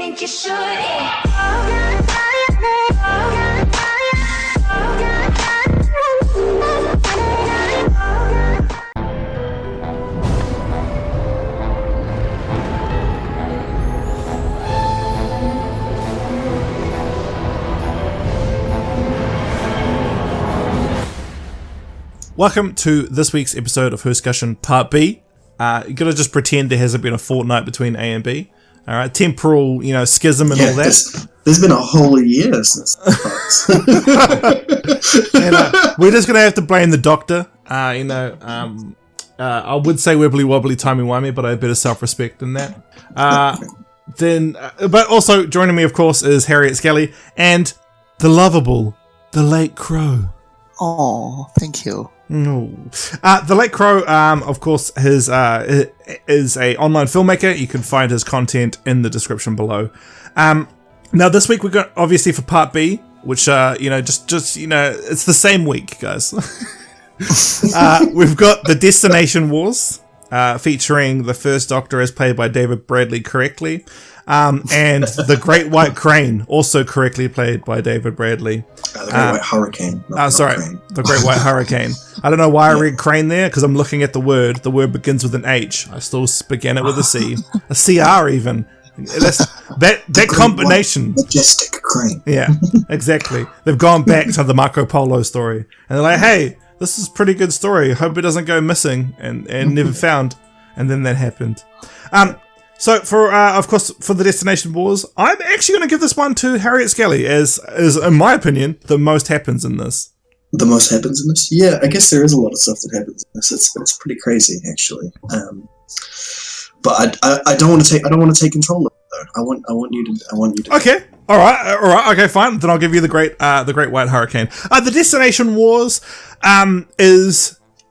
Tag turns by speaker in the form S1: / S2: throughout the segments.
S1: think you should.
S2: Welcome to this week's episode of Whoscussion Part B. You gotta just pretend there hasn't been a fortnight between A and B. Alright, temporal, schism and all that.
S3: There's been a whole year since
S2: And, we're just gonna have to blame the Doctor. I would say wibbly wobbly timey wimey, but I have better self-respect than that. But also joining me, of course, is Harriet Skelly and the lovable, the late Crow.
S4: Oh, thank you.
S2: No. The late Crow, of course, is a online filmmaker. You can find his content in the description below. Now this week we're going obviously for part B, which it's the same week, guys. We've got the Destination Wars, featuring the First Doctor as played by David Bradley correctly. And the Great White Crane, also correctly played by David Bradley.
S3: The Great White Hurricane.
S2: The Great White Hurricane. I don't know why I read crane there, because I'm looking at the word. The word begins with an H. I still began it with a C. A CR even. That combination.
S3: Majestic crane.
S2: Yeah, exactly. They've gone back to the Marco Polo story. And they're like, hey, this is a pretty good story. Hope it doesn't go missing and never found. And then that happened. So of course, for the Destination Wars, I'm actually going to give this one to Harriet Skelly, as in my opinion, the most happens in this.
S3: The most happens in this? Yeah, I guess there is a lot of stuff that happens in this. It's pretty crazy, actually. But I don't want to take control of it, though. I want you to. Okay.
S2: All right. Okay, fine. Then I'll give you the Great White Hurricane. The Destination Wars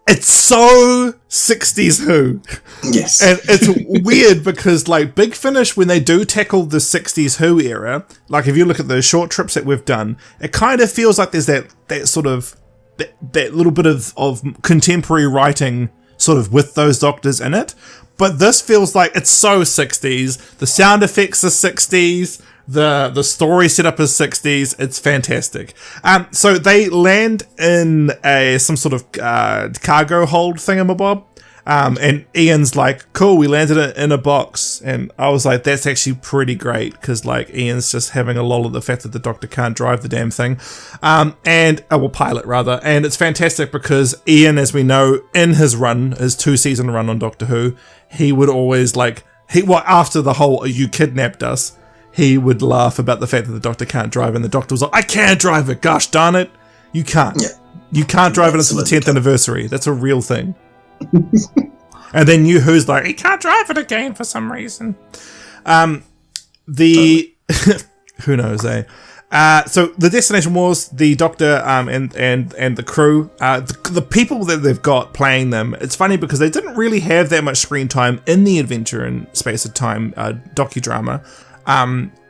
S2: It's so 60s Who.
S3: Yes.
S2: And it's weird because, Big Finish, when they do tackle the 60s Who era, if you look at those short trips that we've done, it kind of feels like there's that sort of, that little bit of contemporary writing sort of with those Doctors in it. But this feels like it's so 60s. The sound effects are 60s. The story setup is 60s. It's fantastic. So they land in some sort of cargo hold thingamabob. And Ian's like, cool, we landed it in a box. And I was like, that's actually pretty great, because Ian's just having a lol at the fact that the Doctor can't drive the damn thing. Pilot rather. And it's fantastic because Ian, as we know, in his 2-season run on Doctor Who, he would always after the whole "you kidnapped us," he would laugh about the fact that the Doctor can't drive, and the Doctor was like, I can't drive it, gosh darn it. You can't. Yeah. You can't drive it until the 10th anniversary. That's a real thing. And then Who's like, he can't drive it again for some reason. Who knows, eh? So the Destination Wars, the Doctor and the crew, the people that they've got playing them, it's funny because they didn't really have that much screen time in the Adventure in Space of Time docudrama.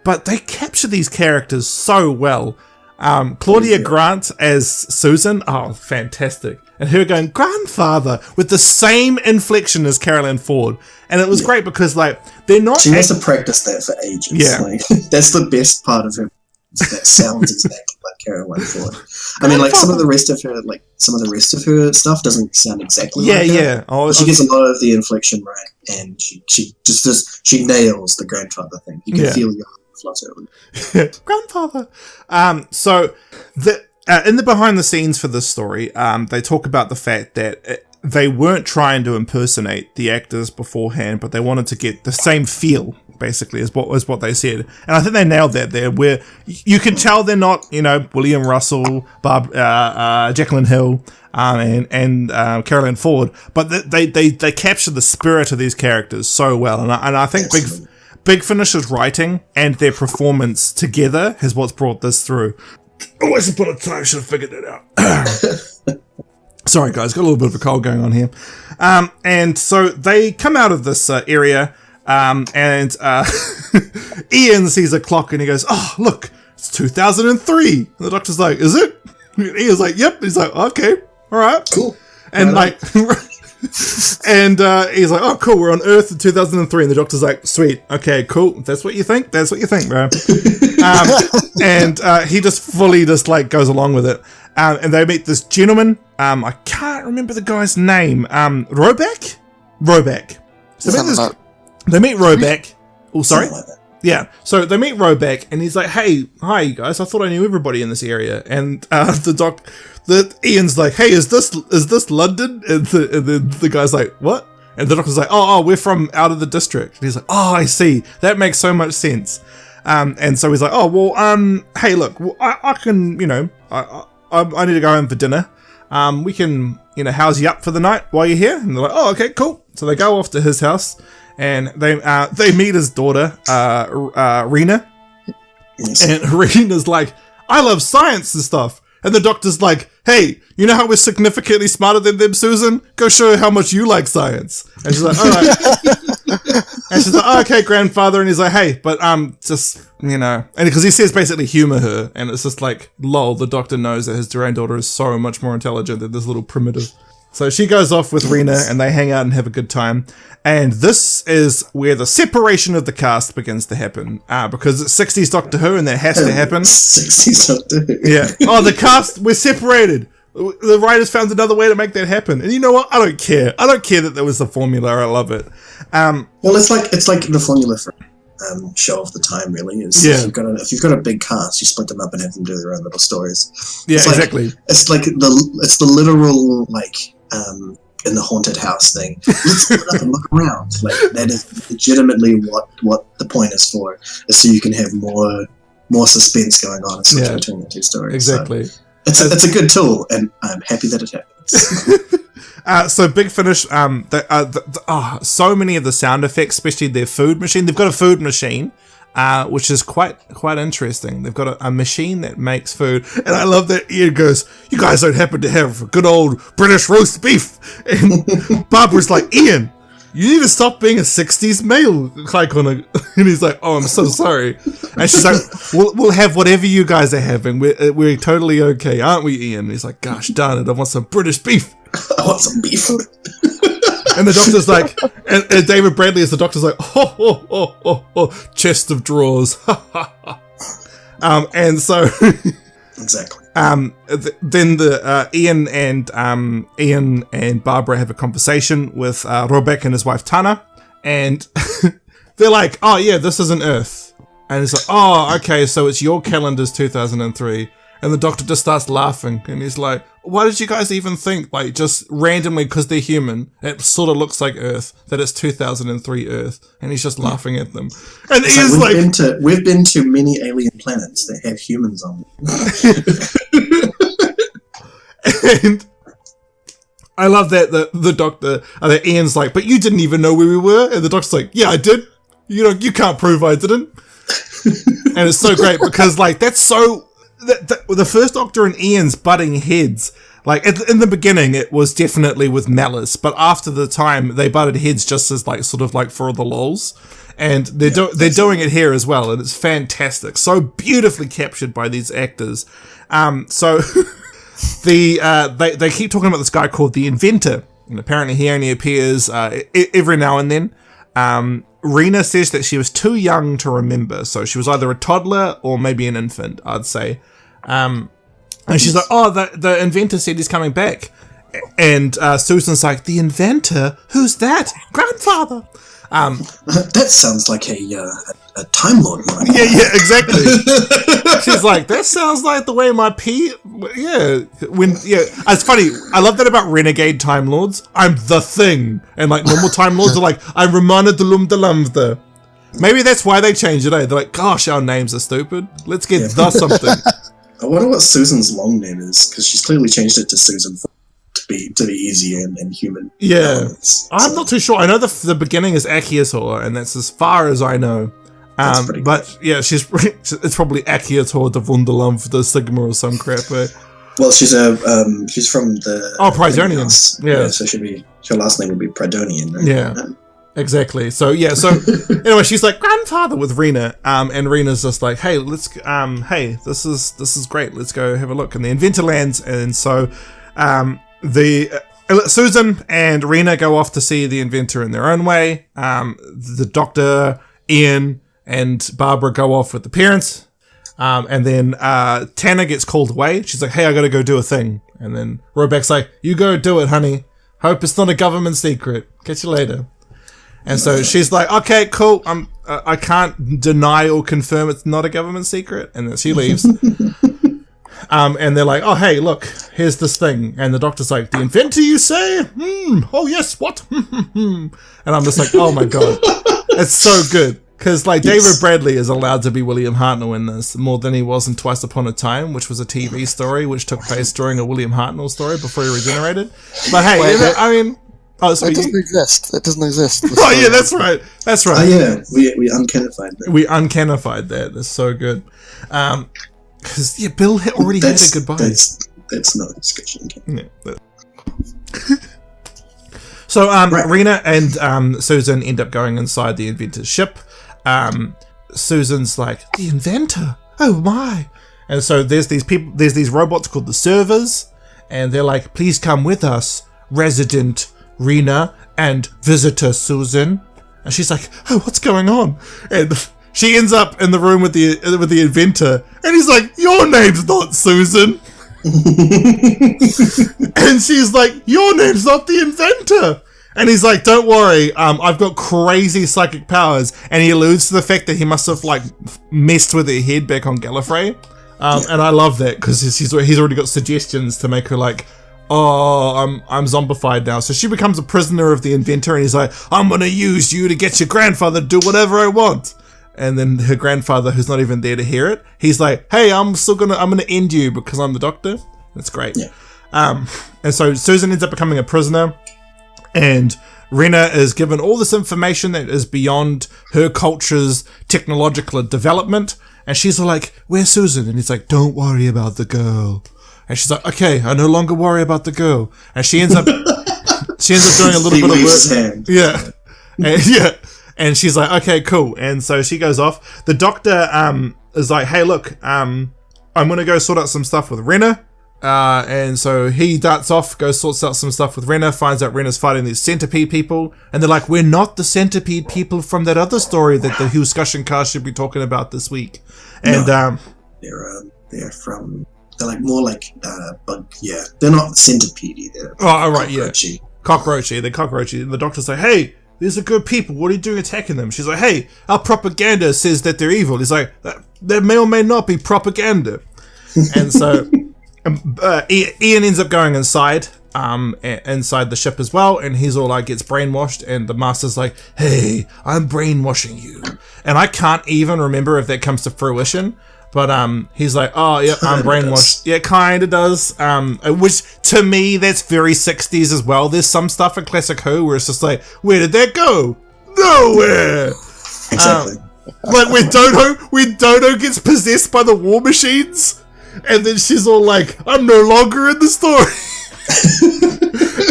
S2: But they capture these characters so well. Claudia Grant as Susan, oh, fantastic. And her going, grandfather, with the same inflection as Carolyn Ford. And it was great because, they're not...
S3: She must have practiced that for ages.
S2: Yeah.
S3: That's the best part of her. That sounds exactly like Carolyn Ford. I mean, some of the rest of her stuff doesn't sound exactly like that.
S2: Yeah.
S3: Oh, she gets a lot of the inflection right, and she nails the grandfather thing. You can feel your heart flutter.
S2: Grandfather. So in the behind the scenes for this story, they talk about the fact that they weren't trying to impersonate the actors beforehand, but they wanted to get the same feel, basically, is what they said. And I think they nailed that there, where you can tell they're not, William Russell, Jacqueline Hill, and Carolyn Ford, but they capture the spirit of these characters so well. And I think Big Finish's writing and their performance together is what's brought this through. Always upon a time, should have figured that out. Sorry, guys, got a little bit of a cold going on here. And so they come out of this area, and Ian sees a clock and he goes, oh, look, it's 2003. And the Doctor's like, is it? Ian's like, yep. He's like, okay, all right.
S3: Cool.
S2: And And he's like, oh, cool, we're on Earth in 2003. And the doctor's like, sweet, okay, cool. That's what you think? That's what you think, bro. And he just fully just like goes along with it. And they meet this gentleman. I can't remember the guy's name. Roback? Roback. So they meet Roback. Oh, sorry? Yeah, so they meet Roback, and he's like, hey, hi, you guys, I thought I knew everybody in this area. And Ian's like, hey, is this London? And the guy's like, what? And the doctor's like, oh, we're from out of the district. And he's like, oh, I see. That makes so much sense. And so he's like, oh, well, hey, look, I can, you know, I need to go home for dinner. We can, you know, house you up for the night while you're here. And they're like, oh, okay, cool. So they go off to his house. And they meet his daughter, Rena. Yes. And Rena's like, I love science and stuff. And the doctor's like, hey, you know how we're significantly smarter than them, Susan? Go show her how much you like science. And she's like, all right. And she's like, oh, okay, grandfather. And he's like, hey, but just, you know. And because he says basically humor her. And it's just like, lol, the doctor knows that his granddaughter is so much more intelligent than this little primitive. So she goes off with Rena and they hang out and have a good time. And this is where the separation of the cast begins to happen. Because it's 60s Doctor Who and that has to happen.
S3: 60s Doctor Who.
S2: Yeah. Oh, the cast, we're separated. The writers found another way to make that happen. And you know what? I don't care. I don't care that there was the formula. I love it.
S3: Well, it's like the formula for show of the time, really. Is
S2: yeah.
S3: If you've got a big cast, you split them up and have them do their own little stories.
S2: Yeah, exactly.
S3: It's like the literal, like, in the haunted house thing. Let's split up and look around. Like, that is legitimately what the point is for. Is so you can have more suspense going on and switch between the two stories.
S2: Exactly.
S3: So it's a good tool, and I'm happy that it happens.
S2: So Big Finish, so many of the sound effects, especially their food machine. They've got a food machine, which is quite interesting. They've got a machine that makes food, and I love that Ian goes, "You guys don't happen to have a good old British roast beef?" And Barbara's like, "Ian, you need to stop being a 60s male icon." And he's like, "Oh, I'm so sorry." And she's like, we'll have whatever you guys are having. We're totally okay, aren't we, Ian? And he's like, "Gosh darn it, I want some British beef."
S3: I want some beef.
S2: And the doctor's like, and David Bradley as the doctor's like, oh, chest of drawers. And so,
S3: exactly.
S2: Then the Ian and Barbara have a conversation with Roback and his wife Tana, and they're like, oh yeah, this isn't Earth. And it's like, oh, okay, so it's your calendar's 2003. And the doctor just starts laughing, and he's like, why did you guys even think, like, just randomly, because they're human, it sort of looks like Earth, that it's 2003 Earth? And he's just laughing at them. And he's like,
S3: we've been to many alien planets that have humans on them.
S2: And I love that the doctor, that Ian's like, but you didn't even know where we were? And the doctor's like, yeah, I did. You know, you can't prove I didn't. And it's so great, because, like, that's so... The first Doctor and Ian's butting heads, like in the beginning it was definitely with malice, but after the time they butted heads just as like sort of like for the lols, and they're doing it here as well, and it's fantastic, so beautifully captured by these actors. So they keep talking about this guy called the Inventor, and apparently he only appears every now and then. Rena says that she was too young to remember, so she was either a toddler or maybe an infant, I'd say. And she's like, oh, the Inventor said he's coming back. And Susan's like, the Inventor? Who's that? Grandfather!
S3: That sounds like a Time Lord one.
S2: Yeah, exactly. She's like, that sounds like the way my pee... Yeah, it's funny. I love that about renegade Time Lords. I'm the Thing. And like normal Time Lords are like, I'm Romana Delum Delamvda. Maybe that's why they changed it, eh? They're like, gosh, our names are stupid. Let's get the something.
S3: I wonder what Susan's long name is, because she's clearly changed it to Susan to be easy and human.
S2: Yeah. I'm not too sure. I know the beginning is Akiator, and that's as far as I know. But yeah, it's probably Akiator de Wunderlampf, the Sigma or some crap. Eh?
S3: Well, she's from the
S2: Pridonian. Yeah,
S3: so her last name would be Pridonian. Right?
S2: Yeah, exactly. So anyway, she's like grandfather with Rena, and Rena's just like, hey, this is great. Let's go have a look. And the Inventor lands, and so the Susan and Rena go off to see the inventor in their own way. The doctor, Ian, and Barbara go off with the parents. And then Tanner gets called away. She's like, hey, I gotta go do a thing. And then Roback's like, you go do it, honey. Hope it's not a government secret. Catch you later. And so she's like, okay, cool. I can't deny or confirm it's not a government secret. And then she leaves. And they're like, oh, hey, look, here's this thing. And the doctor's like, the inventor, you say? Oh, yes, what? And I'm just like, oh, my God. It's so good. Because, like, David Bradley is allowed to be William Hartnell in this more than he was in Twice Upon a Time, which was a TV story which took place during a William Hartnell story before he regenerated. But, hey, I mean... Oh, so
S4: it doesn't exist. It doesn't exist.
S2: Oh, yeah, that's right. That's right.
S3: Oh, yeah, we uncanified that.
S2: We uncanified that. That's so good. Because, yeah, Bill already had a goodbye.
S3: That's not a discussion.
S2: Yeah, so, right. Rena and Susan end up going inside the inventor's ship. Susan's like, the inventor? Oh, my. And so there's these robots called the servers, and they're like, please come with us, resident Rena and visitor Susan. And she's like, oh, what's going on? And she ends up in the room with the inventor, and he's like, your name's not Susan. And she's like, your name's not the inventor. And he's like, don't worry, I've got crazy psychic powers. And he alludes to the fact that he must have like messed with her head back on Gallifrey. And I love that because he's already got suggestions to make her like, oh, I'm zombified now. So she becomes a prisoner of the inventor, and he's like, I'm gonna use you to get your grandfather to do whatever I want. And then her grandfather, who's not even there to hear it, he's like, hey, I'm gonna end you because I'm the doctor. That's great.
S3: Yeah.
S2: And so Susan ends up becoming a prisoner, and Rena is given all this information that is beyond her culture's technological development. And she's like, where's Susan? And he's like, don't worry about the girl. And she's like, okay, I no longer worry about the girl. And she ends up doing a little bit of work. Yeah. And she's like, okay, cool. And so she goes off. The doctor is like, hey, look, I'm going to go sort out some stuff with Rena. And so he darts off, goes sorts out some stuff with Rena, finds out Rena's fighting these centipede people. And they're like, we're not the centipede people from that other story that the Whoscussion cast should be talking about this week. And
S3: they're like more like bug. Yeah, they're not centipede. They're
S2: cockroachy. Cockroachy. They're cockroachy. And the doctor's like, hey, these are good people. What are you doing attacking them? She's like, hey, our propaganda says that they're evil. He's like, that may or may not be propaganda. And so Ian ends up going inside the ship as well, and he's all like gets brainwashed, and the master's like, hey, I'm brainwashing you. And I can't even remember if that comes to fruition, but he's like, oh yeah, I'm brainwashed. Yeah, kinda does. Which to me, that's very 60s as well. There's some stuff in Classic Who where it's just like, where did that go? Nowhere.
S3: Exactly.
S2: Like when Dodo gets possessed by the war machines, and then she's all like, I'm no longer in the story.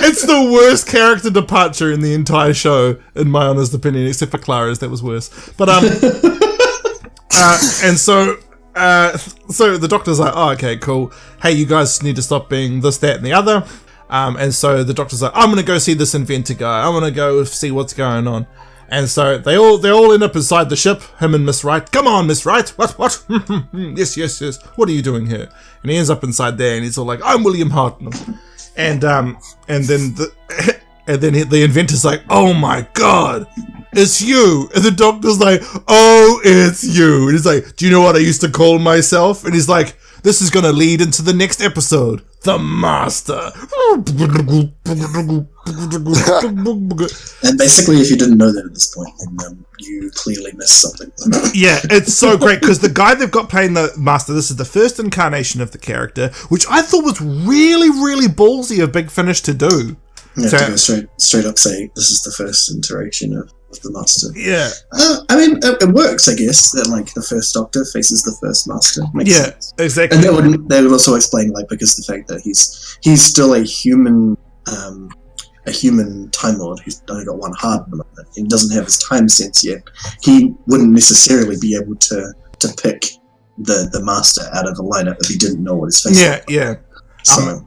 S2: It's the worst character departure in the entire show, in my honest opinion, except for Clara's, that was worse. But and so the doctor's like, oh, okay, cool. Hey, you guys need to stop being this, that, and the other. And so the doctor's like, I'm gonna go see this inventor guy. I'm gonna go see what's going on. And so they all end up inside the ship, him and Miss Wright. Come on, Miss Wright. What? Yes. What are you doing here? And he ends up inside there, and he's all like, I'm William Hartnell. And then the inventor's like, oh my god, it's you. And the doctor's like, oh, it's you. And he's like, do you know what I used to call myself? And he's like, this is gonna lead into the next episode. The Master.
S3: And basically, if you didn't know that at this point, then you clearly missed something.
S2: Yeah, it's so great, because the guy they've got playing the Master, this is the first incarnation of the character, which I thought was really, really ballsy of Big Finish to do.
S3: You have to go straight up say, this is the first iteration of the Master.
S2: Yeah.
S3: I mean, it works, I guess, that like the first Doctor faces the first Master. Makes sense.
S2: Exactly.
S3: And that would also explain, like, because the fact that he's still a human Time Lord who's only got one heart at the moment. He doesn't have his time sense yet. He wouldn't necessarily be able to pick the Master out of the lineup if he didn't know what his face was.
S2: Yeah.
S3: So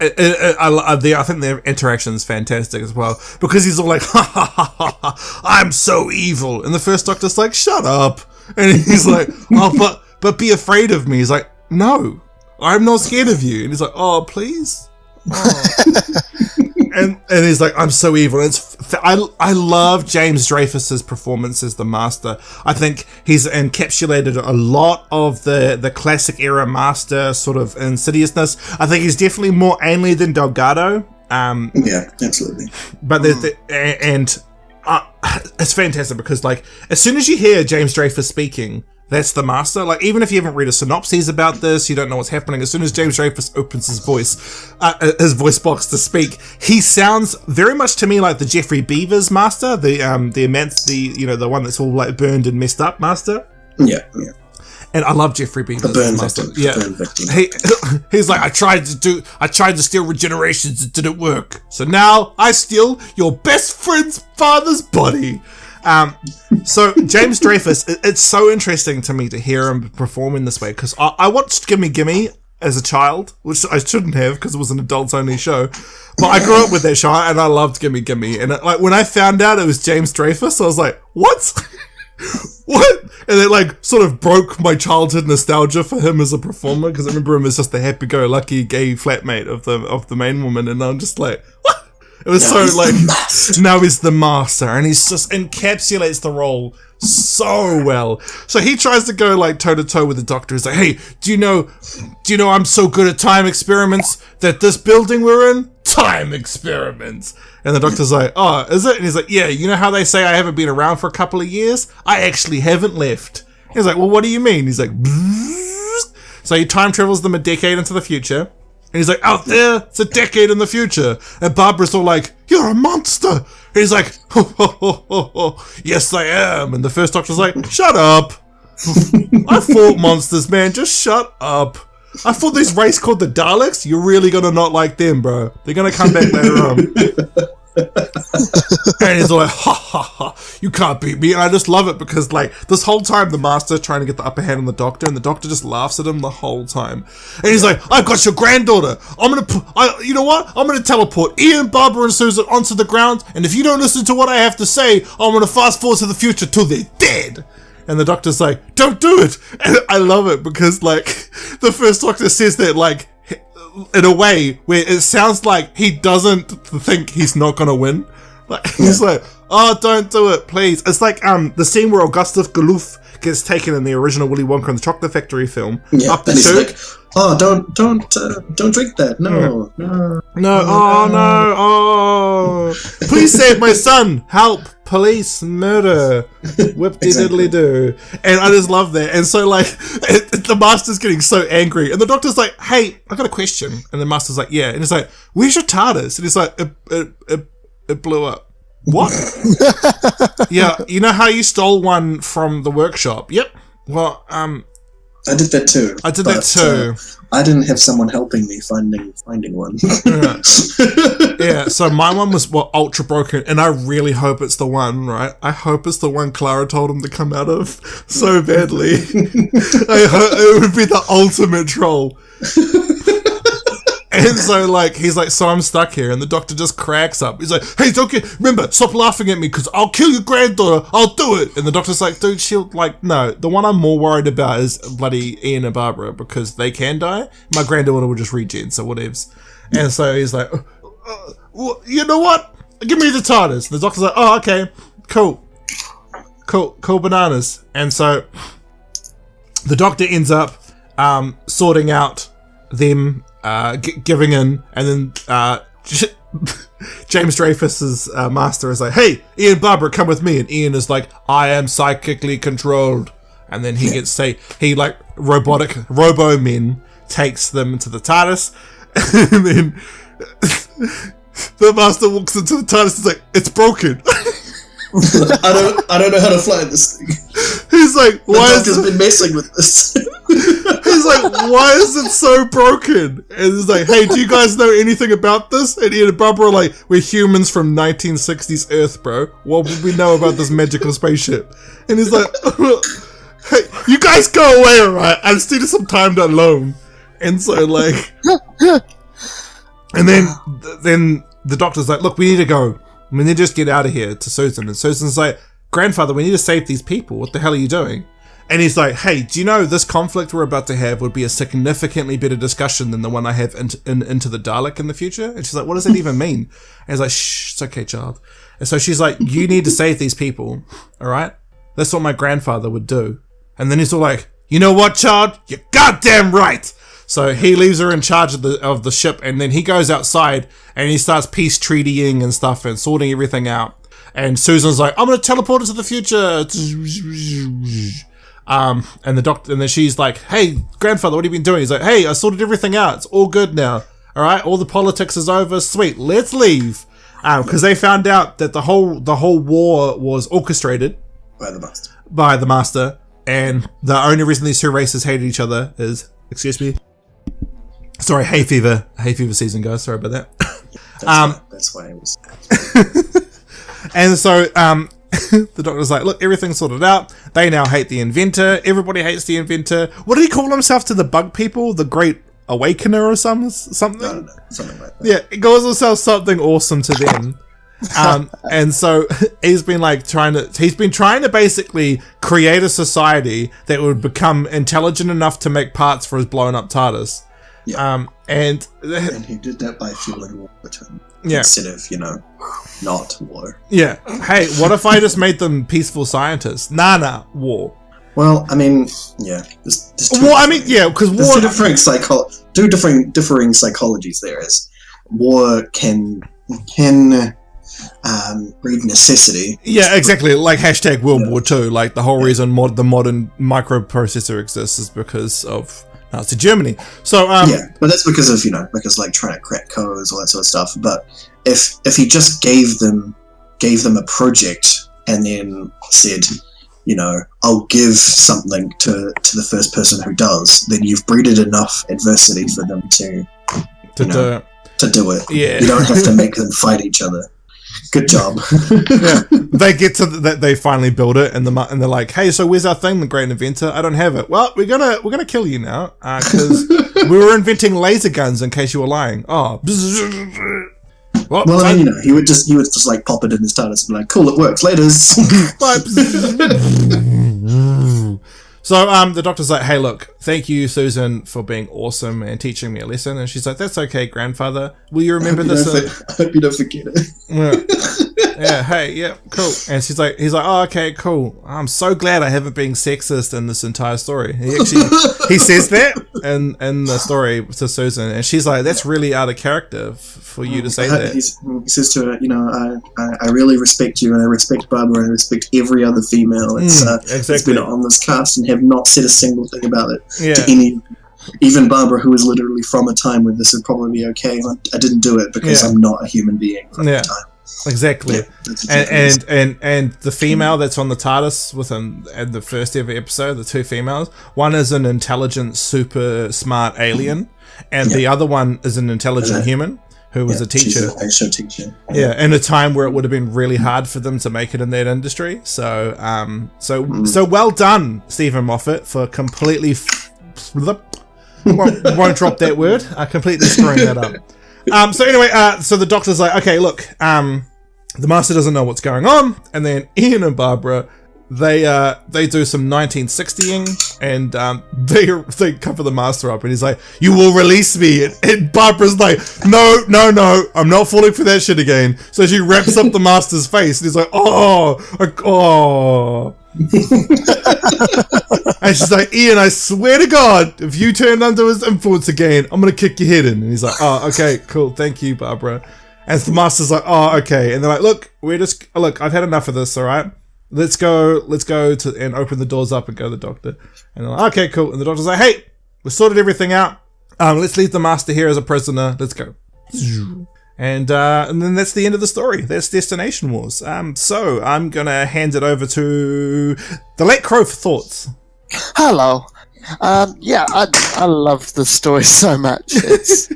S2: I think their interaction is fantastic as well, because he's all like, ha ha ha ha, ha, I'm so evil, and the first Doctor's like, shut up, and he's like, oh, but be afraid of me. He's like, no, I'm not scared of you, and he's like, oh, please. Oh. and he's like, I'm so evil. And I love James Dreyfus's performance as the Master. I think he's encapsulated a lot of the classic era Master sort of insidiousness. I think he's definitely more anally than Delgado.
S3: Yeah, absolutely.
S2: But it's fantastic because, like, as soon as you hear James Dreyfus speaking, that's the Master. Like, even if you haven't read a synopsis about this, you don't know what's happening. As soon as James Dreyfus opens his voice box to speak, he sounds very much to me like the Jeffrey Beavers Master, the one that's all like burned and messed up Master.
S3: Yeah.
S2: And I love Jeffrey Beavers.
S3: The burn
S2: Master.
S3: victim.
S2: Yeah.
S3: The burn victim.
S2: He's like, I tried to steal regenerations, it didn't work. So now I steal your best friend's father's body. So James Dreyfus, it's so interesting to me to hear him perform in this way, because I watched Gimme Gimme as a child, which I shouldn't have because it was an adults only show, but I grew up with that show and I loved Gimme Gimme, and like when I found out it was James Dreyfus, I was like, what? What? And it like sort of broke my childhood nostalgia for him as a performer, because I remember him as just the happy-go-lucky gay flatmate of the main woman, and I'm just like, what? It was so like, now he's the Master, and he's just encapsulates the role so well. So he tries to go like toe to toe with the Doctor. He's like, hey, do you know I'm so good at time experiments that this building we're in, time experiments. And the Doctor's like, oh, is it? And he's like, yeah, you know how they say I haven't been around for a couple of years? I actually haven't left. He's like, well, what do you mean? He's like, bzzz. So he time travels them a decade into the future. And he's like, out there, it's a decade in the future. And Barbara's all like, you're a monster. And he's like, ho, yes, I am. And the first Doctor's like, shut up. I fought monsters, man. Just shut up. I fought this race called the Daleks. You're really going to not like them, bro. They're going to come back later on. And he's all like, ha ha ha, you can't beat me. And I just love it because like this whole time the Master's trying to get the upper hand on the Doctor, and the Doctor just laughs at him the whole time. And he's like, I've got your granddaughter. You know what? I'm going to teleport Ian, Barbara and Susan onto the ground, and if you don't listen to what I have to say, I'm going to fast forward to the future till they're dead. And the Doctor's like, don't do it. And I love it because like the first Doctor says that like in a way where it sounds like he doesn't think he's not gonna win. Like he's like, oh, don't do it, please. It's like the scene where Augustus Gloop gets taken in the original Willy Wonka and the Chocolate Factory film.
S3: Yeah,
S2: up the
S3: and he's
S2: chute.
S3: like, oh, don't drink that. No.
S2: Oh no, oh, please save my son. Help, police, murder, whip-de-diddly do. And I just love that. And so like the Master's getting so angry, and the Doctor's like, hey, I got a question. And the Master's like, yeah. And he's like, where's your TARDIS? And he's like, it blew up. What? Yeah, you know how you stole one from the workshop? Yep. Well,
S3: I did that too. I didn't have someone helping me finding one.
S2: Yeah, so my one was ultra broken, and I really hope it's the one, right? I hope it's the one Clara told him to come out of so badly. I hope it would be the ultimate troll. And so, like, he's like, so I'm stuck here, and the Doctor just cracks up. He's like, hey, remember, stop laughing at me, because I'll kill your granddaughter, I'll do it. And the Doctor's like, dude, no, the one I'm more worried about is bloody Ian and Barbara, because they can die. My granddaughter will just regen, so whatevs. And so he's like, well, you know what? Give me the TARDIS. The Doctor's like, oh, okay, cool bananas. And so the Doctor ends up sorting out them giving in, and then James Dreyfus's Master is like, hey, Ian, Barbara, come with me. And Ian is like, I am psychically controlled. And then he gets robo men takes them into the TARDIS. And then the Master walks into the TARDIS and is like, it's broken.
S3: I don't know how to fly this thing.
S2: He's like, why
S3: the Doctor's been messing with this.
S2: He's like, why is it so broken? And he's like, hey, do you guys know anything about this? And Ian and Barbara are like, we're humans from 1960s Earth, bro. What would we know about this magical spaceship? And he's like, hey, you guys go away, alright? I just needed some time to alone. And so like, And then the doctor's like, look, we need to go. We need to just get out of here to Susan. And Susan's like, grandfather, we need to save these people. What the hell are you doing? And he's like, hey, do you know this conflict we're about to have would be a significantly better discussion than the one I have into the Dalek in the future? And she's like, what does that even mean? And he's like, shh, it's okay, child. And so she's like, you need to save these people, all right? That's what my grandfather would do. And then he's all like, you know what, child? You're goddamn right. So he leaves her in charge of the ship, and then he goes outside and he starts peace treatying and stuff and sorting everything out. And Susan's like, I'm going to teleport into the future. And the doctor, and then she's like, hey, grandfather, what have you been doing? He's like, hey, I sorted everything out. It's all good now. All right. All the politics is over. Sweet. Let's leave. Cause they found out that the whole war was orchestrated by the master. And the only reason these two races hated each other is, excuse me. Sorry. Hay fever season, guys. Sorry about that.
S3: That's why it was.
S2: And so, the doctor's like, look, everything's sorted out. They now hate the inventor. Everybody hates the inventor. What did he call himself to the bug people? The Great Awakener or something?
S3: No, something like that.
S2: Yeah, it calls himself something awesome to them. And so he's been trying to basically create a society that would become intelligent enough to make parts for his blown up TARDIS.
S3: Yeah.
S2: And
S3: he did that by fueling war return.
S2: Yeah.
S3: Instead of, not war.
S2: Yeah. Hey, what if I just made them peaceful scientists? Nah, war.
S3: Well, I mean, yeah. There's
S2: because war...
S3: Two differing psychologies there is war can breed necessity.
S2: Yeah, exactly. Like # World War II. Like the whole reason the modern microprocessor exists is because of Nazi Germany. So
S3: but that's because of trying to crack codes, all that sort of stuff. But if he just gave them a project and then said, I'll give something to the first person who does, then you've breeded enough adversity for them to do it.
S2: Yeah.
S3: You don't have to make them fight each other. Good job.
S2: Yeah. They get to they finally build it, and they're like, "Hey, so where's our thing, the great inventor? I don't have it. Well, we're gonna kill you now because we were inventing laser guns in case you were lying." Oh,
S3: well, I mean, he would just pop it in his TARDIS and be like, "Cool, it works. Laters."
S2: So the doctor's like, hey, look, thank you, Susan, for being awesome and teaching me a lesson. And she's like, that's okay, grandfather. Will you remember this?
S3: I hope you don't forget it.
S2: Yeah, hey, yeah, cool. And he's like, oh, okay, cool. I'm so glad I haven't been sexist in this entire story. He says that in the story to Susan, and she's like, that's really out of character for you to say that. He
S3: says to her, I really respect you, and I respect Barbara, and I respect every other female that's been on this cast and have not said a single thing about it to any. Even Barbara, who was literally from a time where this would probably be okay. I didn't do it because I'm not a human being from the time.
S2: Exactly. Yeah, and the female that's on the TARDIS with him at the first ever episode, the two females, one is an intelligent, super smart alien, and the other one is an intelligent human who was a teacher.
S3: She's an actual teacher.
S2: Yeah, in a time where it would have been really hard for them to make it in that industry. So so well done, Stephen Moffat, for completely won't drop that word. Completely screwing that up. So anyway, so the doctor's like, okay, look, the master doesn't know what's going on, and then Ian and Barbara, they do some 1960ing, and they cover the master up, and he's like, you will release me, and Barbara's like, no, I'm not falling for that shit again. So she wraps up the master's face, and he's like, oh. And she's like, Ian, I swear to God, if you turn under his influence again, I'm gonna kick your head in. And he's like, oh, okay, cool, thank you, Barbara. And the master's like, oh, okay. And they're like, look, I've had enough of this, all right? Let's go and open the doors up and go to the doctor. And they're like, okay, cool. And the doctor's like, hey, we sorted everything out. Let's leave the master here as a prisoner. Let's go. And then that's the end of the story. That's Destination Wars. So I'm gonna hand it over to the Late Crow for thoughts.
S4: Hello. I love the story so much. It's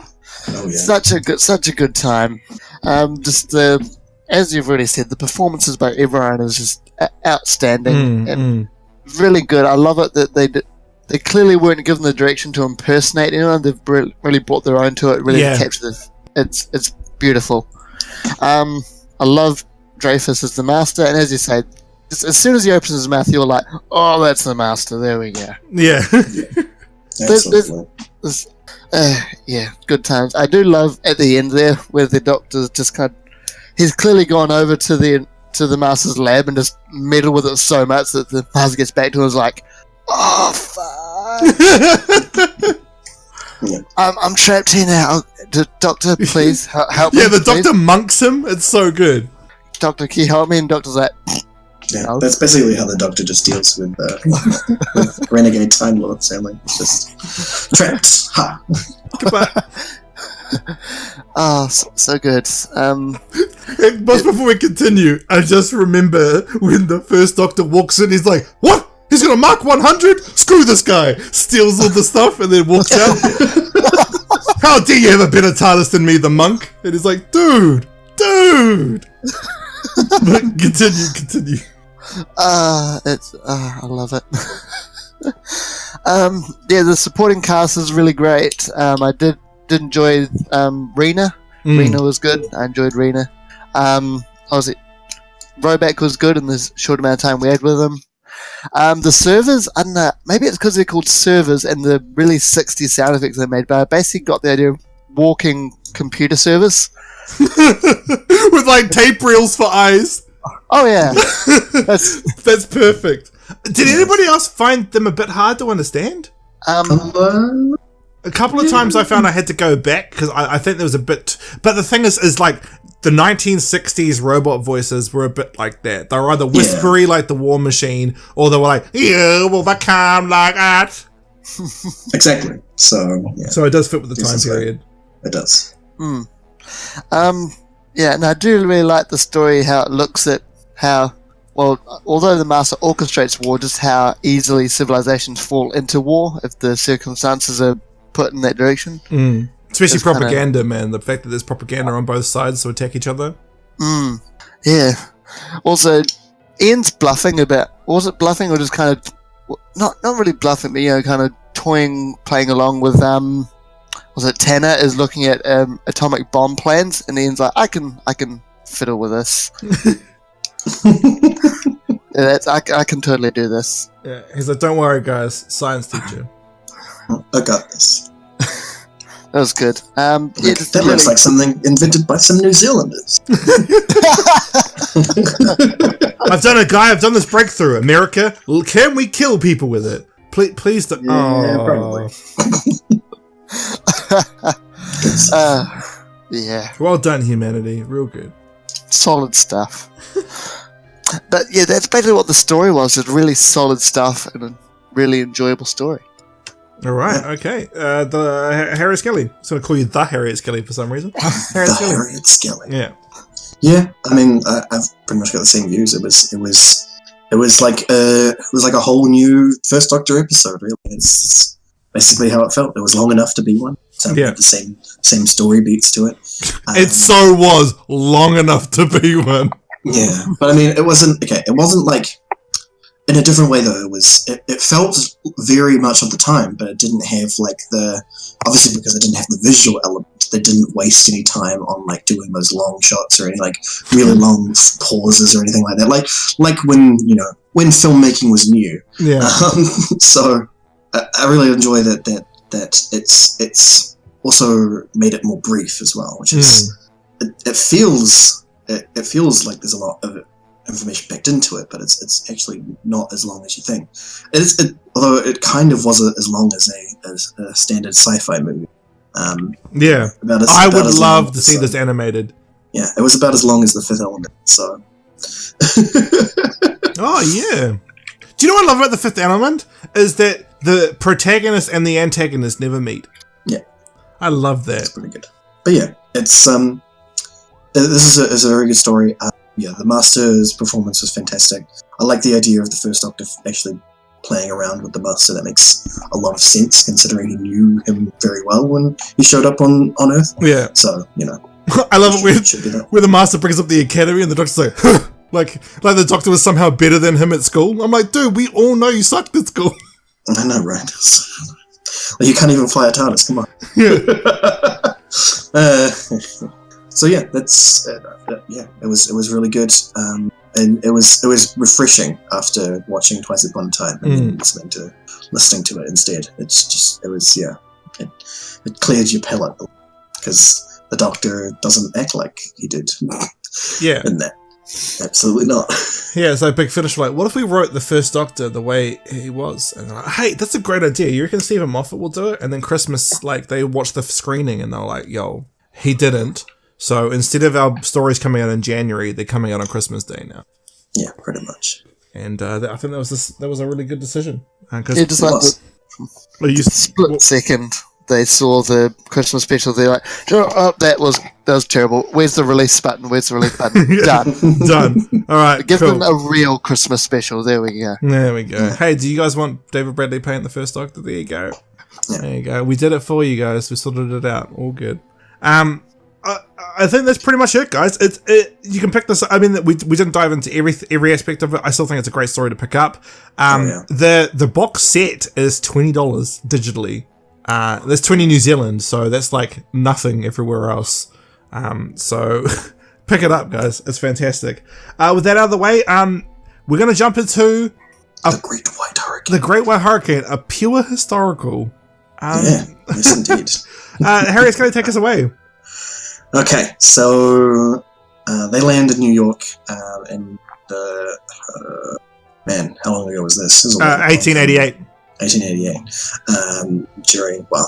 S4: such a good time. As you've already said, the performances by everyone is just outstanding and really good. I love it that they clearly weren't given the direction to impersonate anyone. They've really brought their own to it, really to capture It's beautiful. I love Dreyfus as the Master, and as you say, as soon as he opens his mouth, you're like, oh, that's the Master. There we go.
S2: Yeah.
S4: Yeah, good times. I do love at the end there where the Doctor's just he's clearly gone over to the Master's lab and just meddled with it so much that the Master gets back to him and is like, oh, fuck.
S3: Yeah.
S4: I'm trapped here now. Doctor, please help me.
S2: Yeah, the
S4: please.
S2: Doctor monks him. It's so good.
S4: Doctor, can you help me? And Doctor's like,
S3: Yeah,
S4: no.
S3: that's basically how the Doctor just deals with renegade Time Lords. It's just trapped. Ha!
S2: Goodbye.
S4: oh, so good.
S2: But before we continue, I just remember when the first Doctor walks in, he's like, what? He's gonna mark 100? Screw this guy! Steals all the stuff and then walks out. How dare you have a better TARDIS than me, the monk? And he's like, dude! But continue.
S4: I love it. Yeah, the supporting cast is really great. I did enjoy Rena. Rena was good. I enjoyed Rena. Obviously, Roback was good in the short amount of time we had with him. The servers, I don't know, maybe it's because they're called servers and the really 60s sound effects they made, but I basically got the idea of walking computer servers.
S2: With like tape reels for eyes.
S4: Oh yeah. That's
S2: perfect. Did anybody else find them a bit hard to understand? A couple of times I found I had to go back because I think there was a bit, but the thing is like the 1960s robot voices were a bit like that. They were either whispery like the War Machine, or they were like, you will become like that.
S3: Exactly. So
S2: it does fit with the time period.
S3: It does.
S4: Yeah, and I do really like the story, how it looks at how, well, although the Master orchestrates war, just how easily civilizations fall into war if the circumstances are put in that direction.
S2: Especially it's propaganda, man. The fact that there's propaganda on both sides to attack each other.
S4: Yeah. Also, Ian's bluffing about, was it bluffing or just kind of, not really bluffing, but, kind of toying, playing along with, was it Tanner is looking at atomic bomb plans, and Ian's like, I can fiddle with this. Yeah, I can totally do this.
S2: Yeah, he's like, don't worry, guys, science teacher.
S3: I got this.
S4: That was good.
S3: That looks like something invented by some New Zealanders.
S2: I've done this breakthrough. America, can we kill people with it? Please don't.
S3: Yeah, probably.
S4: Yeah.
S2: Well done, humanity. Real good.
S4: Solid stuff. But yeah, that's basically what the story was. It's really solid stuff and a really enjoyable story.
S2: All right, okay. The Harriet Skelly. I'm going to call you the Harriet Skelly for some reason.
S3: Harriet Skelly.
S2: Yeah.
S3: Yeah, I mean, I've pretty much got the same views. It was like a whole new First Doctor episode. Really, it's basically how it felt. It was long enough to be one. So it had the same story beats to it.
S2: It so was long enough to be one.
S3: Yeah, but I mean, it wasn't okay. It wasn't like. In a different way, though, it felt very much of the time, but it didn't have like obviously because it didn't have the visual element, they didn't waste any time on like doing those long shots or any like really long pauses or anything like that. Like when filmmaking was new.
S2: Yeah.
S3: So I really enjoy that it's also made it more brief as well, which is it feels like there's a lot of it. Information packed into it, but it's actually not as long as you think. Although it kind of was as long as a standard sci-fi movie.
S2: Yeah, I would love to see this animated.
S3: Yeah, it was about as long as The Fifth Element. So.
S2: Oh yeah. Do you know what I love about The Fifth Element? Is that the protagonist and the antagonist never meet. Yeah, I love that.
S3: It's pretty good. But yeah, it's this is a very good story. Yeah, the Master's performance was fantastic. I like the idea of the First Doctor actually playing around with the Master. That makes a lot of sense, considering he knew him very well when he showed up on Earth.
S2: Yeah.
S3: So,
S2: I love it where the Master brings up the Academy and the Doctor's like, huh, like the Doctor was somehow better than him at school. I'm like, dude, we all know you sucked at school.
S3: I know, right? Like, you can't even fly a TARDIS, come on.
S2: Yeah.
S3: So yeah, that's yeah. It was really good, and it was refreshing after watching Twice Upon a Time and then listening to it instead. It cleared your palate because the Doctor doesn't act like he did.
S2: Yeah,
S3: in that. Absolutely not.
S2: Yeah, so Big Finish were like, what if we wrote the first Doctor the way he was? And they're like, hey, that's a great idea. You reckon Stephen Moffat will do it? And then Christmas, like, they watched the screening and they were like, yo, he didn't. So instead of our stories coming out in January, they're coming out on Christmas Day now.
S3: Yeah, pretty much.
S2: And I think that was a really good decision.
S4: Just like the split second they saw the Christmas special, they're like, oh, that was terrible. Where's the release button? Done. All right,
S2: give
S4: them a real Christmas special. There we go.
S2: Hey, do you guys want David Bradley playing the first Doctor? There you go. Yeah. There you go. We did it for you guys. We sorted it out. All good. I think that's pretty much it, guys. You can pick this. I mean, we didn't dive into every aspect of it. I still think it's a great story to pick up. The box set is $20 digitally. There's 20 New Zealand, so that's like nothing everywhere else. So pick it up, guys. It's fantastic. With that out of the way, we're going to jump into
S3: the Great White Hurricane.
S2: The Great White Hurricane, a pure historical.
S3: Yes, indeed.
S2: Harry's going to take us away.
S3: Okay, so they land in New York, and man, how long ago was this? It was
S2: 1888.
S3: 1888.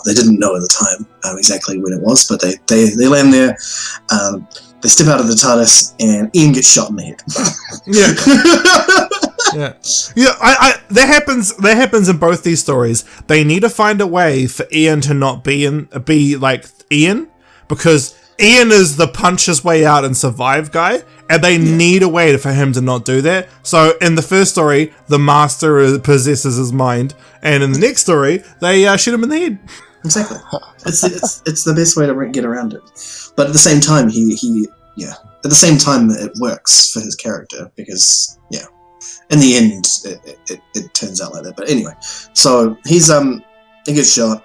S3: They didn't know at the time exactly when it was, but they land there. They step out of the TARDIS, and Ian gets shot in the head.
S2: Yeah. That happens in both these stories. They need to find a way for Ian to not be like Ian, because Ian is the punch his way out and survive guy, and they need a way for him to not do that. So in the first story, the Master possesses his mind, and in the next story, they shoot him in the head.
S3: Exactly. It's the best way to get around it. But at the same time, at the same time, it works for his character because in the end, it turns out like that. But anyway, so he gets shot,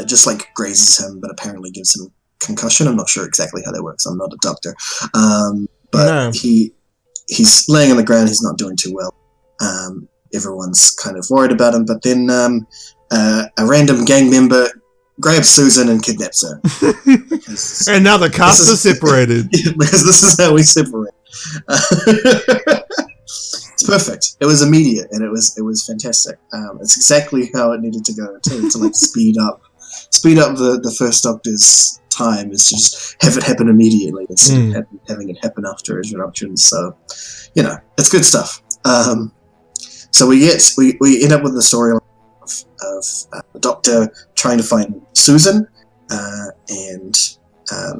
S3: just like grazes him, but apparently gives him concussion. I'm not sure exactly how that works. I'm not a doctor. But he's laying on the ground. He's not doing too well. Everyone's kind of worried about him. But then a random gang member grabs Susan and kidnaps her.
S2: And now the cast is separated.
S3: Because this is how we separate. It's perfect. It was immediate, and it was fantastic. It's exactly how it needed to go too, to like speed up the first Doctor's time, is to just have it happen immediately instead of having it happen after his reduction. So, it's good stuff. So we end up with the story of the Doctor trying to find Susan, and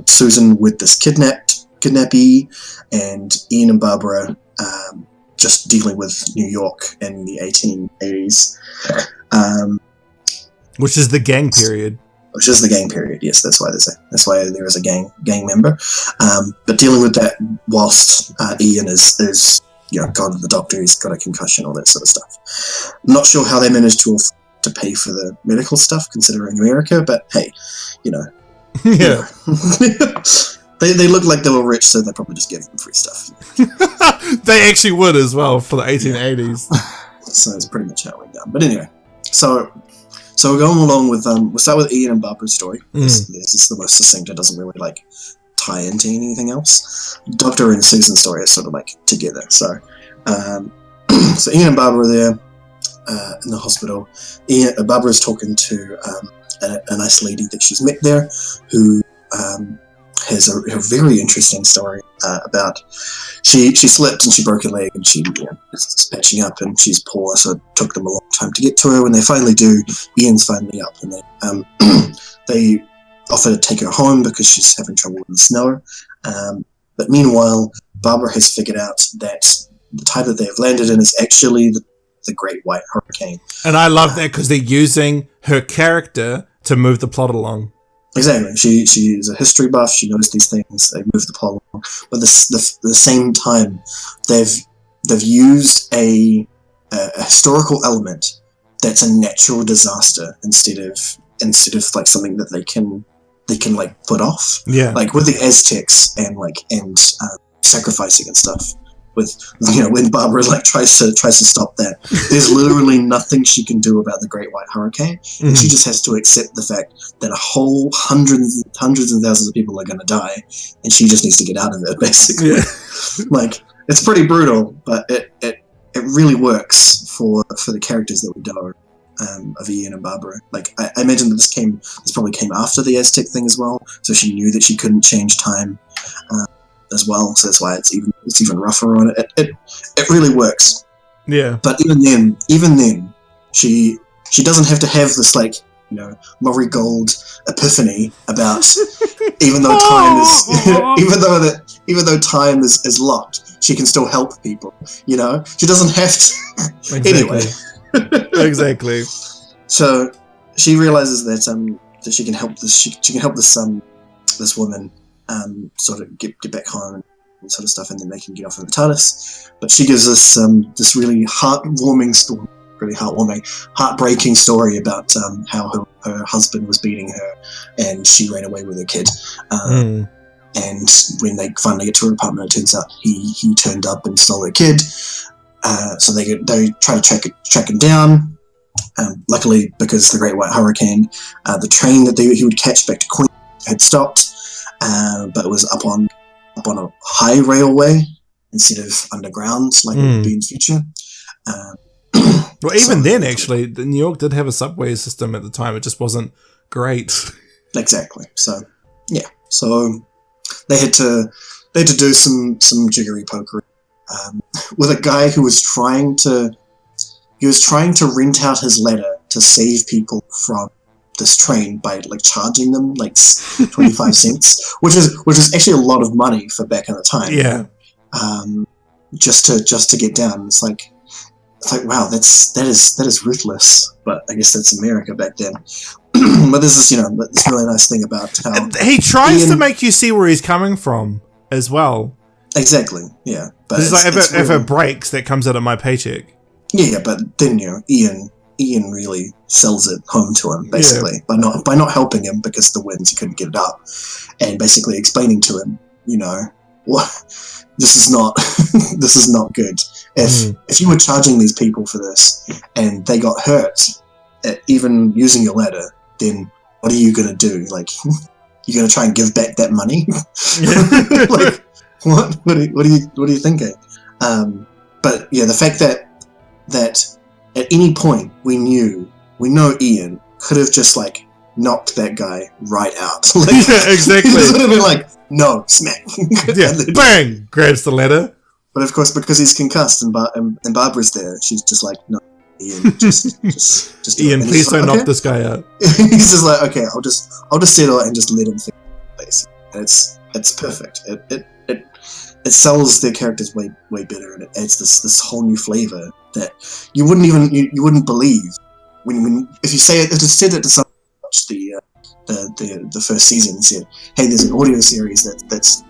S3: Susan with this kidnappee, and Ian and Barbara just dealing with New York in the 1880s.
S2: Which is the gang period.
S3: Which is the gang period, yes, that's why there is a gang member. But dealing with that whilst Ian is gone to the doctor, he's got a concussion, all that sort of stuff. I'm not sure how they managed to pay for the medical stuff, considering America, but hey,
S2: Yeah.
S3: They look like they were rich, so they probably just gave them free stuff.
S2: They actually would as well for the 1880s.
S3: So that's pretty much how it went down. But anyway, so we're going along with we'll start with Ian and Barbara's story. This is the most succinct. It doesn't really tie into anything else. Doctor and Susan's story is sort of together. So so Ian and Barbara are there in the hospital. Barbara's talking to a nice lady that she's met there, who has a very interesting story about she slipped and she broke her leg, and she is patching up, and she's poor, so it took them a long time to get to her. When they finally do, Ian's finally up, and they offer to take her home because she's having trouble with the snow. But meanwhile, Barbara has figured out that the type that they have landed in is actually the Great White Hurricane. And
S2: I love that because they're using her character to move the plot along.
S3: Exactly. She is a history buff. She knows these things. They move the plot along. But at the same time, they've used a historical element that's a natural disaster instead of something that they can they can like put off.
S2: Yeah.
S3: Like with the Aztecs and sacrificing and stuff. With when Barbara like tries to stop that, there's literally nothing she can do about the Great White Hurricane, and she just has to accept the fact that a whole hundreds and thousands of people are going to die, and she just needs to get out of it. Basically, like it's pretty brutal, but it really works for the characters that we know of Ian and Barbara. Like I imagine that this probably came after the Aztec thing as well, so she knew that she couldn't change time. As well, so that's why it's even rougher on it. It really works.
S2: Yeah.
S3: But even then, she doesn't have to have this like Murray Gold epiphany about even though time is even though time is locked, she can still help people. She doesn't have to. Anyway.
S2: Exactly.
S3: So she realizes that she can help this woman. Sort of get back home and sort of stuff, and then they can get off in the TARDIS. But she gives us this really heartbreaking story about how her husband was beating her, and she ran away with her kid. And when they finally get to her apartment, it turns out he turned up and stole her kid. So they try to track him down. Luckily, because the Great White Hurricane, the train that he would catch back to Queen had stopped. But it was up on a high railway instead of underground, like it would be in the future.
S2: Well, even then, actually, New York did have a subway system at the time. It just wasn't great.
S3: Exactly. So, yeah. So they had to do some jiggery pokery with a guy who was trying to rent out his ladder to save people from this train by like charging them like 25 cents, which is actually a lot of money for back in the time.
S2: Yeah.
S3: Just to get down. It's like wow, that is ruthless. But I guess that's America back then. But this is this really nice thing about how
S2: he tries to make you see where he's coming from as well.
S3: Exactly. Yeah. But
S2: it's like if it breaks, that comes out of my paycheck.
S3: Yeah, but then Ian really sells it home to him basically by not helping him because of the winds he couldn't get it up, and basically explaining to him, what this is not this is not good. If you were charging these people for this and they got hurt at even using your ladder, then what are you gonna do? Like, you're gonna try and give back that money? Like, what are you thinking? But yeah, the fact that at any point we know Ian could have just like knocked that guy right out. Like,
S2: exactly.
S3: He would have been like, no, smack.
S2: Yeah, bang, grabs the ladder.
S3: But of course, because he's concussed and Barbara's there, she's just like, no, Ian, just
S2: Ian, please don't knock this guy out.
S3: He's just like, okay, I'll just settle and just let him think. Basically, and it's perfect. It sells their characters way better, and it adds this whole new flavor that you wouldn't believe when if you said it to someone who watched the first season and said, hey, there's an audio series that's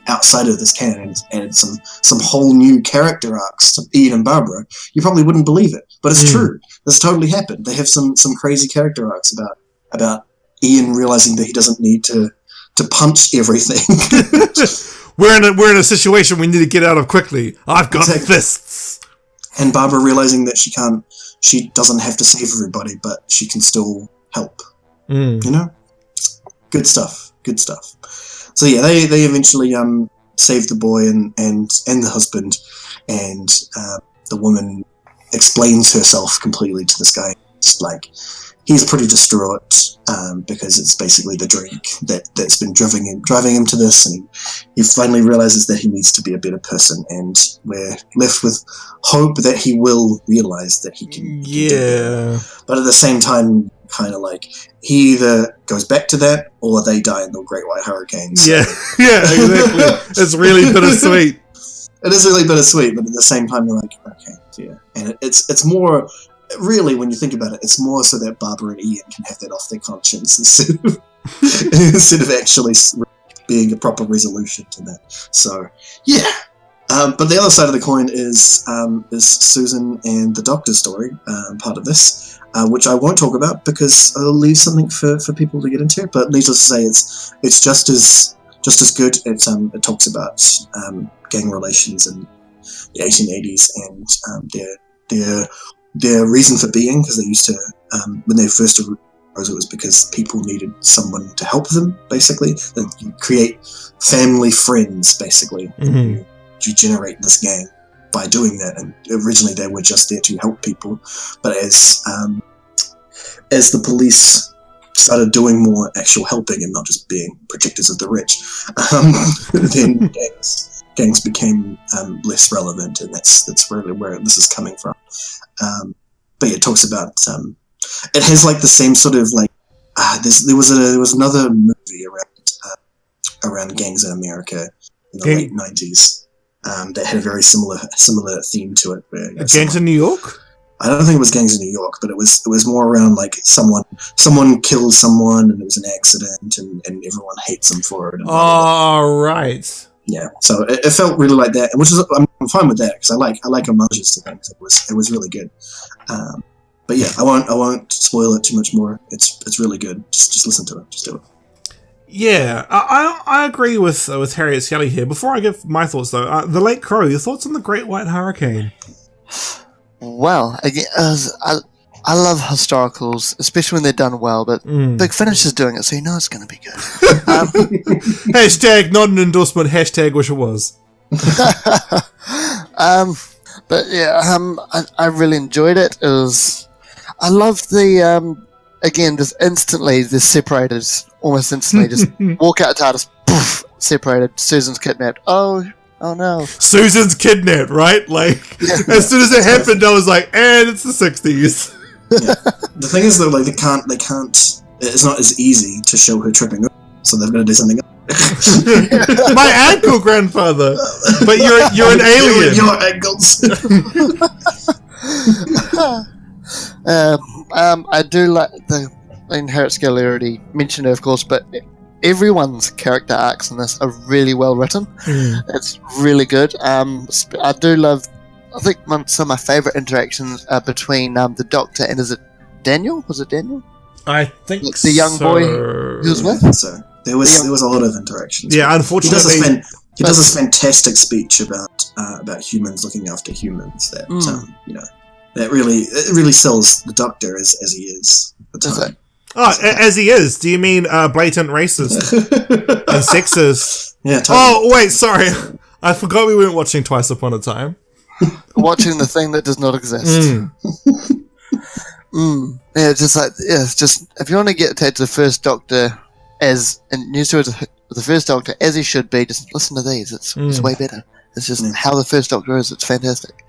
S3: outside of this canon and it's added some whole new character arcs to Ian and Barbara, you probably wouldn't believe it, but it's true. This totally happened. They have some crazy character arcs about Ian realizing that he doesn't need to punch everything.
S2: We're in a situation we need to get out of quickly. I've got fists.
S3: And Barbara realizing that she doesn't have to save everybody, but she can still help. Good stuff. So yeah, they eventually save the boy and the husband, and the woman explains herself completely to this guy. It's like, he's pretty distraught because it's basically the drink that's been driving him to this, and he finally realizes that he needs to be a better person, and we're left with hope that he will realize that he can do it. But at the same time, kind of like, he either goes back to that or they die in the Great White Hurricane. So.
S2: Yeah, exactly. It's really bittersweet.
S3: It is really bittersweet, but at the same time, you're like, okay, yeah. And it's more, really, when you think about it, it's more so that Barbara and Ian can have that off their conscience instead of actually being a proper resolution to that. So, yeah. But the other side of the coin is Susan and the Doctor's story, part of this. which I won't talk about because I'll leave something for people to get into. But needless to say, it's just as good. It talks about gang relations in the 1880s and their reason for being, because they used to when they first arose, it was because people needed someone to help them. Basically, and you create family friends. Basically, you generate this gang by doing that. And originally they were just there to help people, but as the police started doing more actual helping and not just being protectors of the rich, then gangs became less relevant, and that's really where this is coming from. But yeah, it talks about it has like the same sort of like there was another movie around gangs in America in the late 90s that had a very similar theme to it. Where,
S2: Gangs in New York?
S3: I don't think it was Gangs in New York, but it was more around like someone killed someone and it was an accident and everyone hates them for it.
S2: Oh, right.
S3: Yeah, so it felt really like that, which is I'm fine with that because I like homages to things. It was really good. But yeah, I won't spoil it too much more. It's really good. Just listen to it. Just do it.
S2: Yeah, I agree with Harriet Skelly here. Before I give my thoughts though, the Late Crow, your thoughts on the Great White Hurricane?
S4: Well, again, I love historicals, especially when they're done well, but Big Finish is doing it, so you know it's going to be good.
S2: Hashtag not an endorsement, hashtag wish it was.
S4: But yeah, I really enjoyed it. I loved the, again, just instantly, they're separated, almost instantly, just walk out TARDIS, poof, separated, Susan's kidnapped. Oh no.
S2: Susan's kidnapped, right? Like, as soon as it happened, I was like, and it's the 60s.
S3: Yeah. The thing is though, like they can't. It's not as easy to show her tripping over, so they've got to do something else.
S2: My ankle, grandfather. But you're an alien.
S3: Your ankles.
S4: I do like Harriet Skelly already mentioned it, of course, but everyone's character arcs in this are really well written. It's really good. I do love. I think some of my favourite interactions are between the Doctor and is it Daniel? Was it Daniel?
S2: I think
S4: the young boy who was with.
S3: So there was a lot of interactions.
S2: Yeah, unfortunately,
S3: he does this fantastic speech about humans looking after humans. That that really sells the Doctor as he is at the time.
S2: As he is. Do you mean blatant racist and sexist?
S3: Yeah. Totally.
S2: Oh wait, sorry, I forgot we weren't watching Twice Upon a Time.
S4: Watching the thing that does not exist. Yeah, it's just if you want to get attached to the First Doctor the First Doctor as he should be, just listen to these. It's way better. It's just how the First Doctor is. It's fantastic.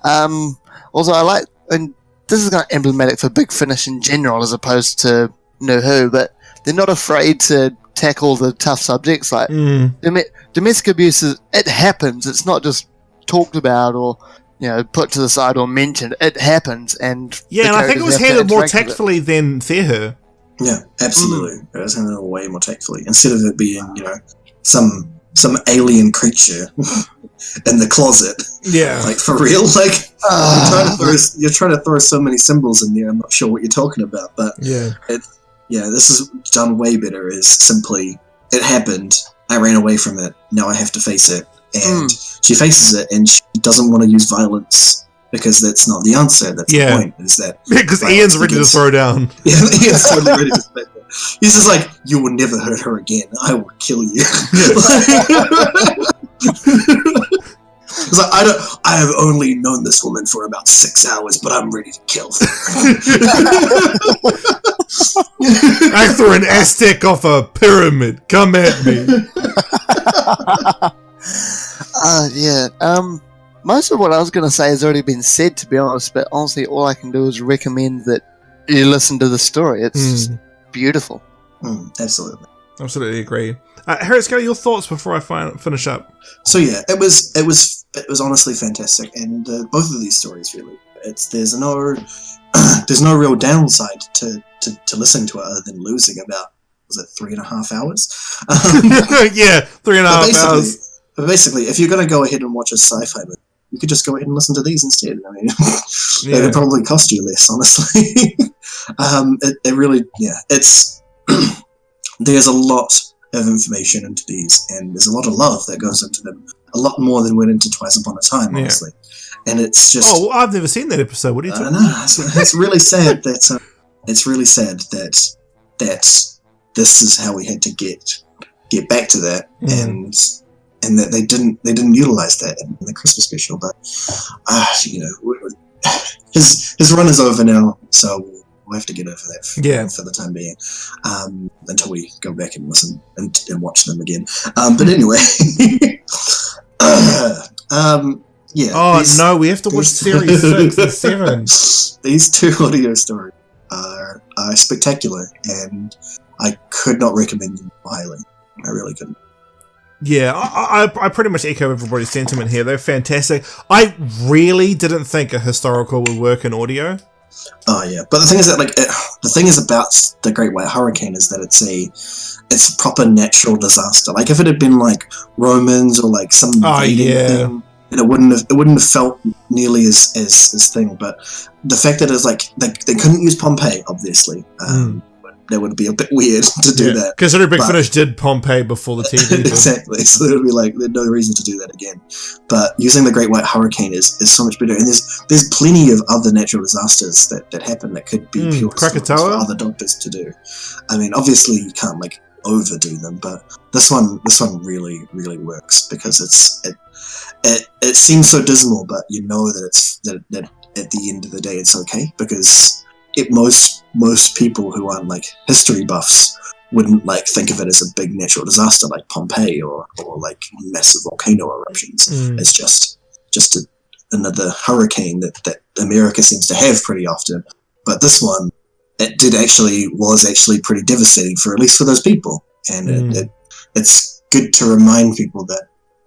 S4: Also, I like, and this is kind of emblematic for Big Finish in general, as opposed to New Who, but they're not afraid to tackle the tough subjects like domestic abuse. It happens. It's not just talked about or put to the side or mentioned. It happens, and
S2: and I think it was handled more tactfully than Fear.
S3: Yeah, absolutely. It was handled way more tactfully instead of it being some alien creature in the closet. Yeah, like for real. Like you're trying to throw so many symbols in there. I'm not sure what you're talking about, but this is done way better. Is simply it happened. I ran away from it. Now I have to face it. And she faces it, and she doesn't want to use violence because that's not the answer. That's the point. Is that
S2: because Ian's ready to throw down?
S3: Yeah, Ian's totally ready to throw down. He's just like, "You will never hurt her again. I will kill you." It's like I have only known this woman for about 6 hours, but I'm ready to kill her.
S2: I threw an Aztec off a pyramid. Come at me.
S4: Most of what I was going to say has already been said, to be honest, but honestly all I can do is recommend that you listen to the story. It's just beautiful.
S3: Absolutely
S2: agree. Harriet Skelly, your thoughts before I finish up?
S3: So yeah, it was honestly fantastic, and both of these stories really. There's no real downside to listening to it other than losing about 3.5 hours. 3.5
S2: hours.
S3: But basically, if you're going to go ahead and watch a sci-fi movie, you could just go ahead and listen to these instead. I mean, they would probably cost you less, honestly. It really, it's there's a lot of information into these, and there's a lot of love that goes into them. A lot more than went into Twice Upon a Time, honestly. And it's just...
S2: Oh, well, I've never seen that episode. What are you talking about?
S3: It's really sad that... it's really sad that this is how we had to get back to that, and that they didn't utilize that in the Christmas special. But his run is over now, so we'll have to get over that for the time being, until we go back and listen and watch them again. But anyway,
S2: no, we have to watch series 6 and 7.
S3: These two audio stories are spectacular, and I could not recommend them highly. I really couldn't.
S2: Yeah, I pretty much echo everybody's sentiment here. They're fantastic. I really didn't think a historical would work in audio.
S3: Oh yeah, but the thing is that the thing is about the Great White Hurricane is that it's a proper natural disaster. Like if it had been like Romans or like some thing, it wouldn't have felt nearly as thing. But the fact that it's like they couldn't use Pompeii, obviously. That would be a bit weird to do that.
S2: Considering Big Finish did Pompeii before the TV.
S3: Exactly, so there would be there's no reason to do that again. But using the Great White Hurricane is so much better. And there's plenty of other natural disasters that happen that could be pure stories for other doctors to do. I mean, obviously you can't overdo them, but this one really, really works because it seems so dismal, but you know that that at the end of the day it's okay, because most people who aren't history buffs wouldn't think of it as a big natural disaster like Pompeii or massive volcano eruptions. It's just another hurricane that America seems to have pretty often. But this one, was actually pretty devastating for at least for those people, and it's good to remind people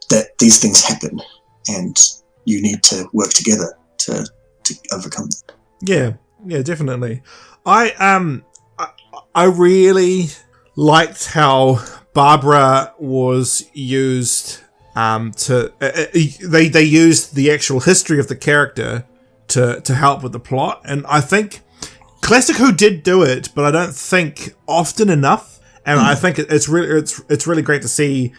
S3: that these things happen, and you need to work together to overcome them.
S2: Yeah, definitely. I really liked how Barbara was used they used the actual history of the character to help with the plot, and I think Classic Who did do it, but I don't think often enough, and I think it's really great to see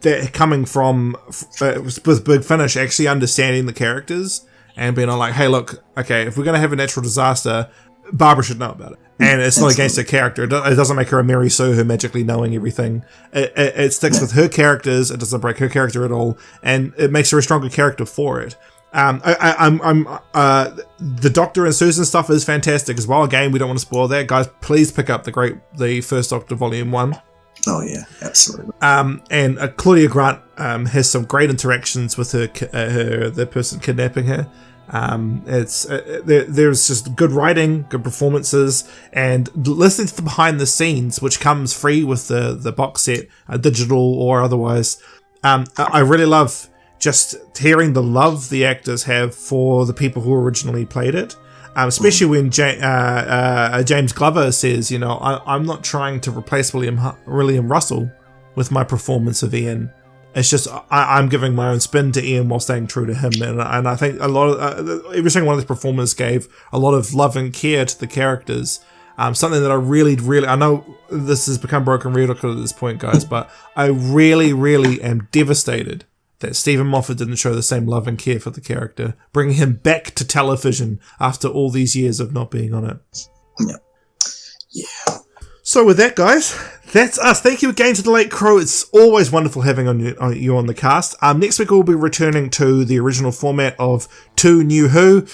S2: that coming from with Big Finish actually understanding the characters and being like, hey, look, okay, if we're going to have a natural disaster, Barbara should know about it. And it's not against her character. It doesn't make her a Mary Sue who magically knowing everything. It sticks with her characters. It doesn't break her character at all. And it makes her a stronger character for it. The Doctor and Susan stuff is fantastic as well. Again, we don't want to spoil that. Guys, please pick up the First Doctor Volume 1.
S3: Oh yeah, absolutely.
S2: And Claudia Grant has some great interactions with the person kidnapping her. There's just good writing, good performances, and listening to the behind the scenes, which comes free with the box set, digital or otherwise. I really love just hearing the love the actors have for the people who originally played it. Especially when James Glover says, I'm not trying to replace William Russell with my performance of Ian. It's just I'm giving my own spin to Ian while staying true to him, and I think a lot of every single one of the performers gave a lot of love and care to the characters. Something that I really, I know this has become broken record at this point, guys, but I really, really am devastated that Stephen Moffat didn't show the same love and care for the character, bringing him back to television after all these years of not being on it.
S3: Yeah.
S2: So with that, guys, that's us. Thank you again to the Late Crow. It's always wonderful having you on the cast. Next week we'll be returning to the original format of 2 New Who,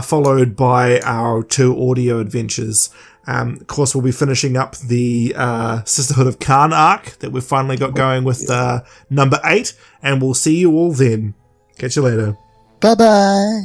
S2: followed by our 2 audio adventures. Of course, we'll be finishing up the Sisterhood of Khan arc that we've finally got going with number 8, and we'll see you all then. Catch you later.
S4: Bye-bye.